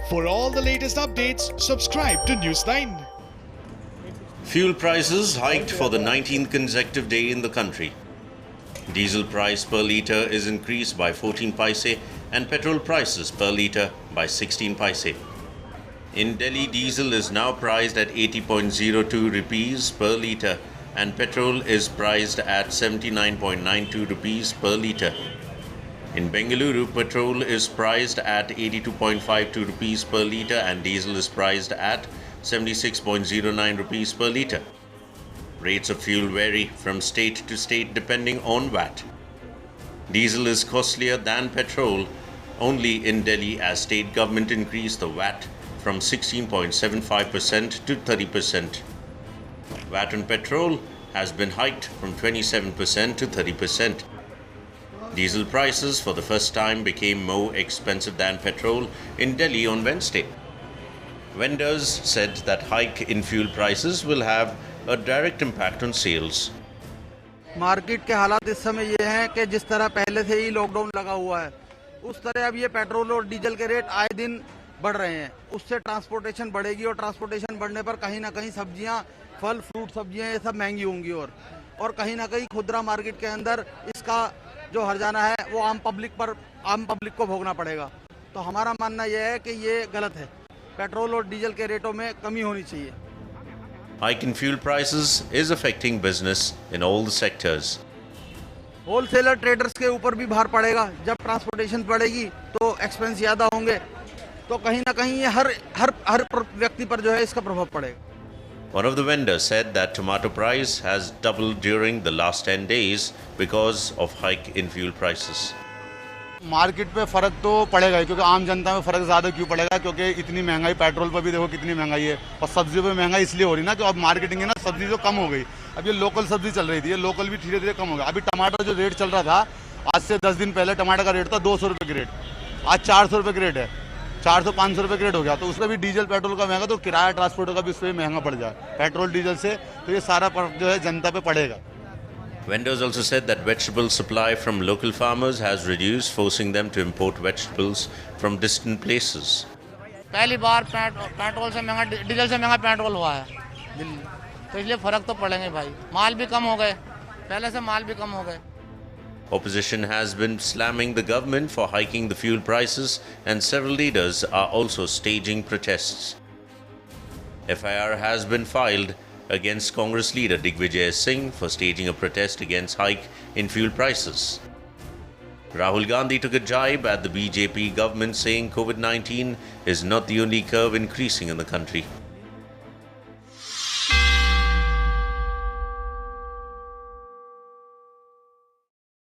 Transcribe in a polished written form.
For all the latest updates, subscribe to News9. Fuel prices hiked for the 19th consecutive day in the country. Diesel price per litre is increased by 14 paise and petrol prices per litre by 16 paise. In Delhi, diesel is now priced at 80.02 rupees per litre and petrol is priced at 79.92 rupees per litre. In Bengaluru, petrol is priced at 82.52 rupees per litre and diesel is priced at 76.09 rupees per litre. Rates of fuel vary from state to state depending on VAT. Diesel is costlier than petrol only in Delhi as state government increased the VAT from 16.75% to 30%. VAT on petrol has been hiked from 27% to 30%. Diesel prices for the first time became more expensive than petrol in Delhi on Wednesday. Vendors said that hike in fuel prices will have a direct impact on sales. Market के हालात इस समय ये हैं कि जिस तरह पहले से ही लॉकडाउन लगा हुआ है उस तरह अब ये पेट्रोल और डीजल के रेट आए दिन बढ़ रहे हैं। उससे ट्रांसपोर्टेशन बढ़ेगी और ट्रांसपोर्टेशन बढ़ने पर कहीं ना कहीं सब्जियां, फल, फ्रूट, सब्जियां ये सब महंगी होंगी और कहीं ना कहीं खुदरा मार्केट के अंदर इसका जो हर्जाना है वो आम पब्लिक को भोगना पड़ेगा। तो हमारा मानना यह है कि ये गलत है। पेट्रोल और डीजल के रेटों में कमी होनी चाहिए। Hike in fuel prices is affecting business in all the sectors. Wholesaler traders के ऊपर भी भार पड़ेगा। जब ट्रांसपोर्टेशन बढ़ेगी तो एक्सपेंस ज़्यादा होंगे, तो कहीं ना कहीं ये हर व्यक्ति पर जो है इसका प्रभाव पड़ेगा। One of the vendors said that tomato price has doubled during the last 10 days because of hike in fuel prices. Market पे फ़र्क तो पड़ेगा ही, क्योंकि आम जनता में फ़र्क ज़्यादा क्यों पड़ेगा, क्योंकि इतनी महंगाई, पेट्रोल पर भी देखो कितनी महंगाई है और सब्जियों पे महंगाई इसलिए हो रही ना कि अब मार्केटिंग है ना, सब्जी जो कम हो गई। अब ये लोकल सब्जी चल रही थी, ये लोकल भी धीरे धीरे कम हो गया। अभी टमाटर जो रेट चल रहा था, आज से 10 दिन पहले टमाटर का रेट था 200 रुपये की रेट, आज 400 रुपये की रेट है, 400-500 रुपये की रेट हो गया। तो उसका भी डीजल पेट्रोल का महंगा, तो किराया ट्रांसपोर्ट का भी उस पर महंगा पड़ जाए पेट्रोल डीजल से, तो ये सारा जो है जनता पे पड़ेगा। Vendors also said that vegetable supply from local farmers has reduced, forcing them to import vegetables from distant places. पहली बार पेट्रोल से महंगा, डीजल से महंगा पेट्रोल हुआ है दिल्ली, तो इसलिए फ़र्क तो पड़ेंगे भाई। माल भी कम हो गए, पहले से माल भी कम हो गए। Opposition has been slamming the government for hiking the fuel prices and several leaders are also staging protests. FIR has been filed against Congress leader Digvijay Singh for staging a protest against hike in fuel prices. Rahul Gandhi took a jibe at the BJP government saying COVID-19 is not the only curve increasing in the country.